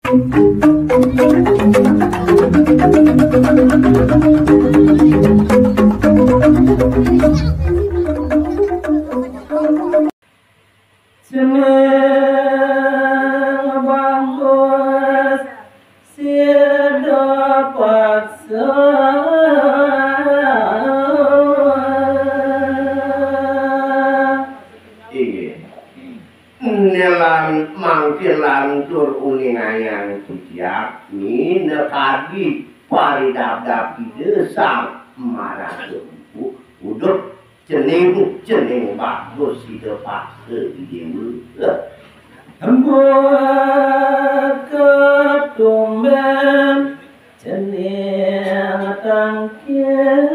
Nelan mangkin lantur uningayang tiap mina kadi paridab-dab sang marah lempu udut cening bagus hidup paksa dimu Buat ketumben cening tangkir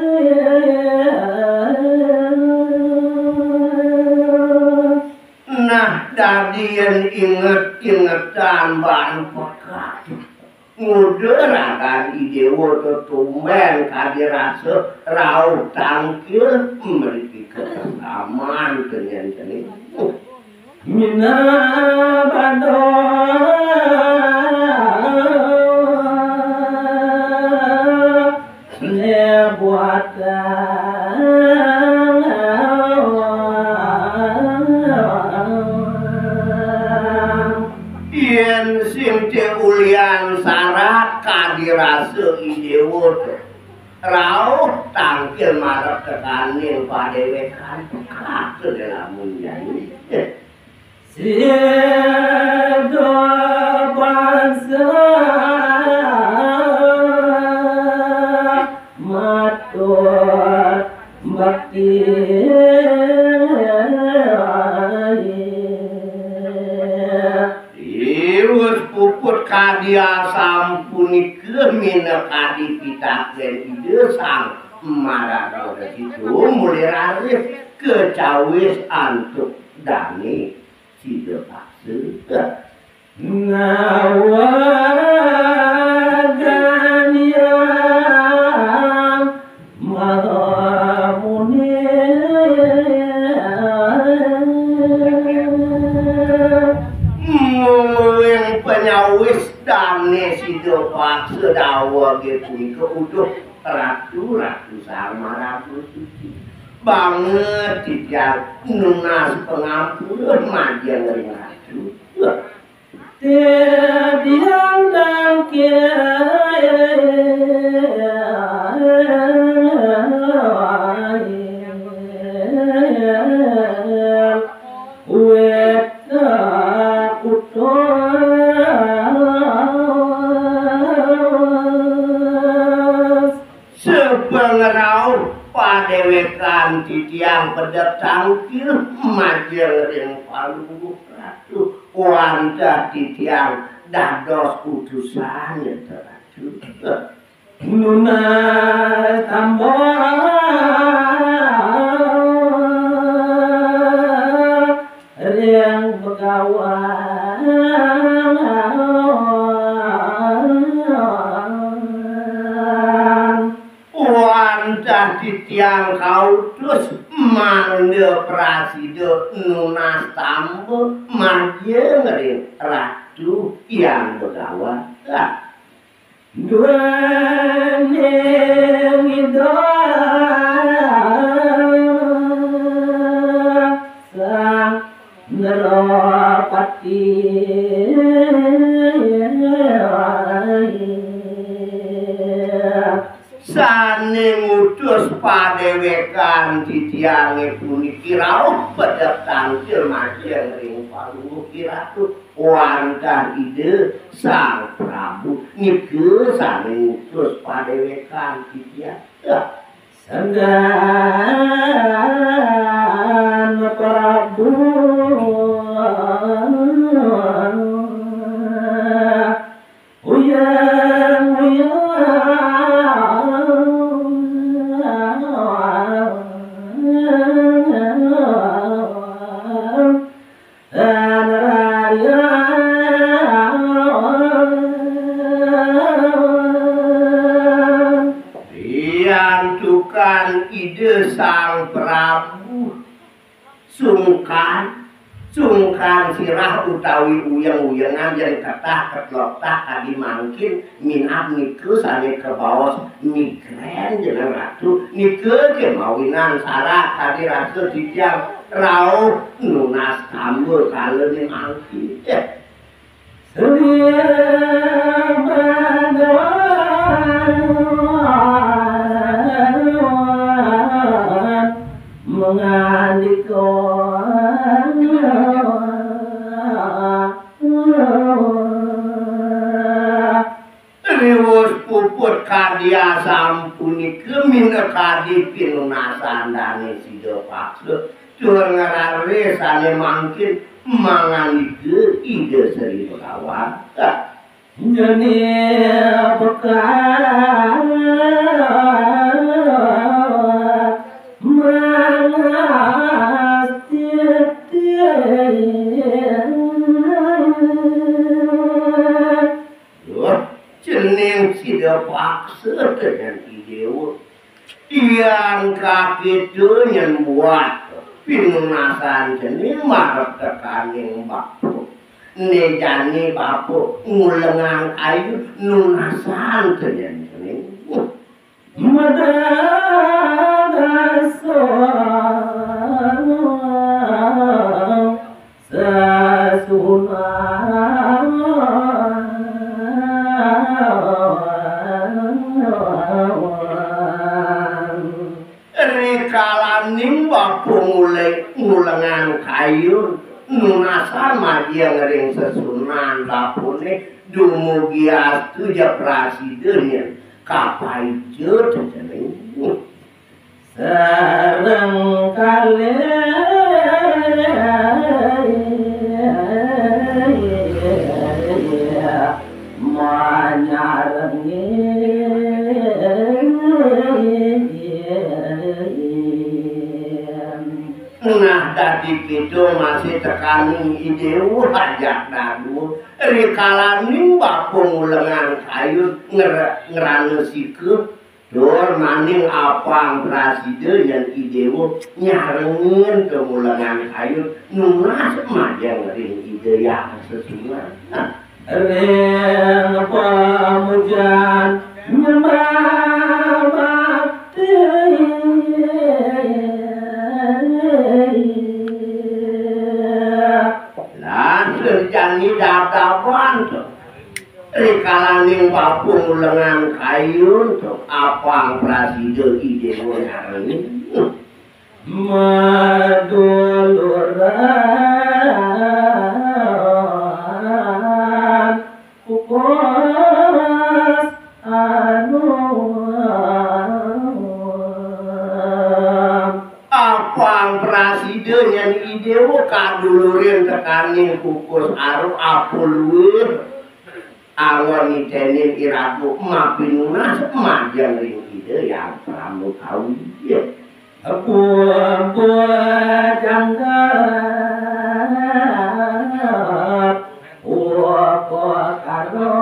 nah dadian inget-ingetan ban pekat nguderakan idewo ketumben kadirasa rauh tangkir memiliki kesamaan dengan Mina bando ne buatan yen sing ulian syarat kadirasa idewo rauh tangkil marah tekanin padewekan pekat dalam nyanyi Sido bangsa matur bakti Irus puput kadia sampuni kemina kadi pitaken ide sang marah itu mulai arif kecawis antuk dani tidak paksa nawagan yang maha muni yang penyawis dani tidak paksa dawa gitu keuduh ratu sama ratu suci banget tidak nunas pengampunan majian dari ratu Tiang sepengerau padewekan titiang pedek tangkil majel yang palu ratu wanda titiang dados utusan ratu Nuna tambah yang begawan wanda titiang kautus mande prasida nunas tambo majel ratu yang begawan Duaning idola sang nerapati sane ngutus padewekan titiange puniki rauh pedek tangkil majeng ring palu kiratu wantah ide sang Prabu nike sane ngutus padewekan titiang Sanggan Prabu ide sang Prabu sungkan Cungkang sirah utawi uyeng-uyengan yang ketah ketlok-tah tadi mangkin minat niku sane kebaos migren jeneng ratu niku kemawinan sarak tadi ratu dijang rauh nunas tambur kalau ni mangkin Riwus puput kadia sampuni kemina kadi pinunasan dani sido paksa cur ngerare sane mangkin mangan ide seri Begawan jadi bekas jeneng sido paksa dengan idewo yang kaki yang buat pinunasan jeneng marah tekaning bapu nejani bapu ngulengang ayu nunasan jeneng Rekalaning bapu mulai ngulengan kayu nunasan madia ngering sesunan bapune dumugi astu ja prasidennya kapai jut jeneng sareng kali nah tadi gitu masih tekaning idewu hajak dadu rekalaning bapu ngulengan kayu ngerane sikep dor maning apang presiden yang idewu nyarengin kemulengan kayu nunas majang ring ide yang sesuai ring pamujan nyembah Janji datapan tuh rekalaning bapu ngulengan kayu tuh apang prasido ide nyarengin maduluran kupos apang prasido yang idewo kadulurin tekaning kukus aru apuluir awon nitenin iraku mapinunas majang ring ide yang pramu kau ya aku jangkat uko karo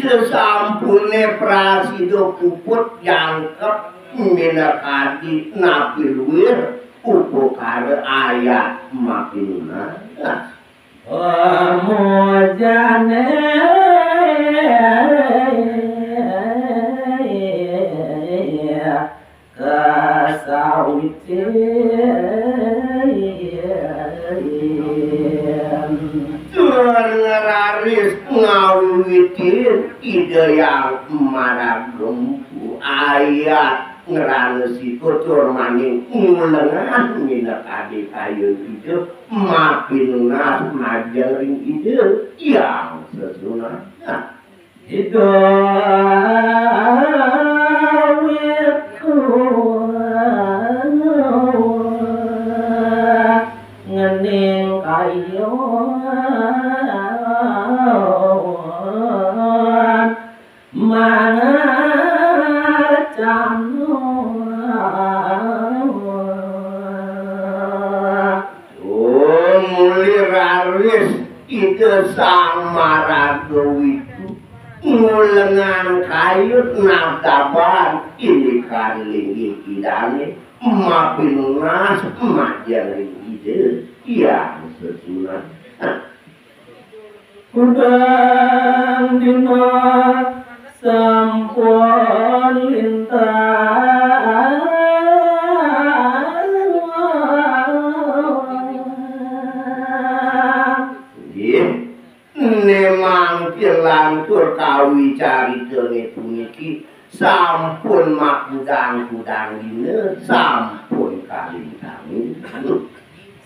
sesampune prasido puput jangkep minakadi napilwir upukare ayat mapinuna mojane kasawiti ngeraris ngawitin ide yang maragempu ayat ngeranesi kotor maning ngulengan minak adik kayu itu makin nas majaring ide yang sesunat hidawitku ngening kayu itu sang marago itu ngulengan kayu nabdaban ini kan linggi kidane mapinas majan ide yang sesuai Udang dina sampun lintang memang kelantur kawi cari tene puniki sampun makudang-kudang dina sampun kali-kali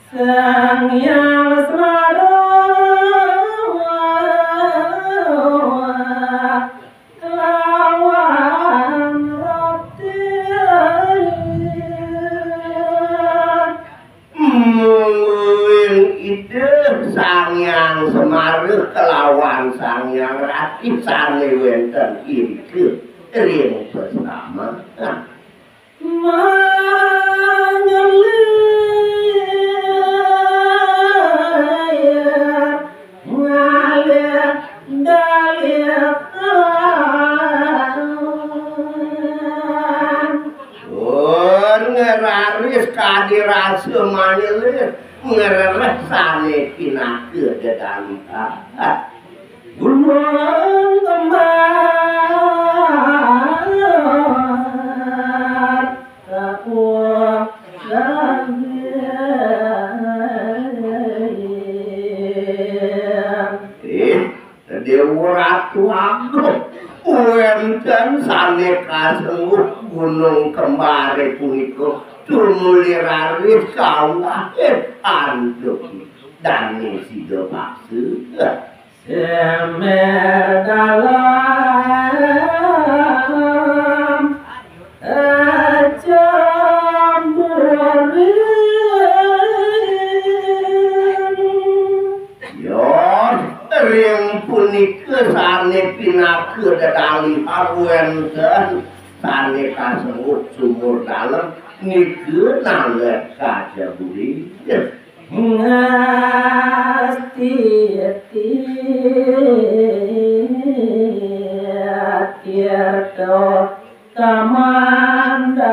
Sang Hyang Semara kelawan roti mungguin ide Sang Hyang Semara kelawan Sang Hyang Rati sane wenten irke ring bersama ngeraris kadirase manilis ngereres sane pinake dedalita Gunung kembar Kapuang Dewa Ratu Agung wenten sane kasengguh gunung kembare punika tumuliraris kawahir anduk dane sida paksu Semer dalam ring punika sane pinake dedali wenten sane kasengguh sumur dalem nike nangget kajaburi ngasti tirto kamandalu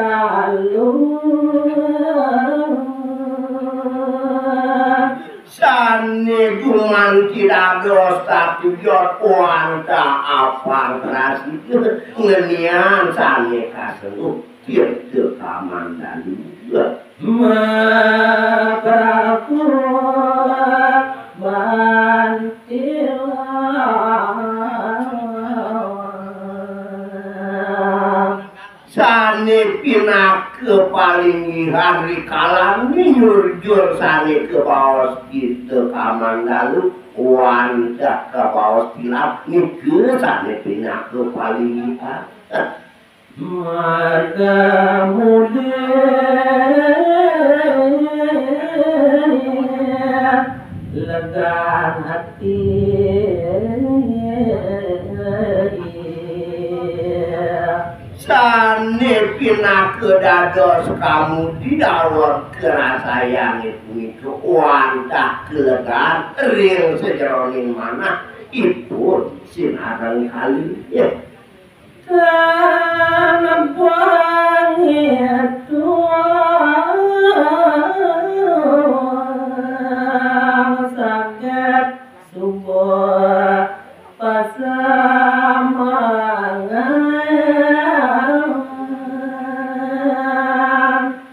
sane gumanti dados tapi jot wanta apang rasi ngenian sane kasengguh tirto kamandalu sane pinake paling hari kalam nyurjur sane ke bawas kita kamandalu wanta ke bawas tilap nike sane pinake paling marga mulia legan hati sane pinake dados kamu didawat kerasayang itu wantah kelegan ring sejeroning mana itu sinarang kali tanam itu sakit sebuah pasamangan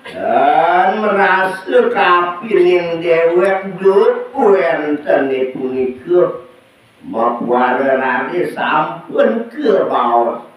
dan merasa kapiling dewek duk wenten punika makwara rade sampun ke bawah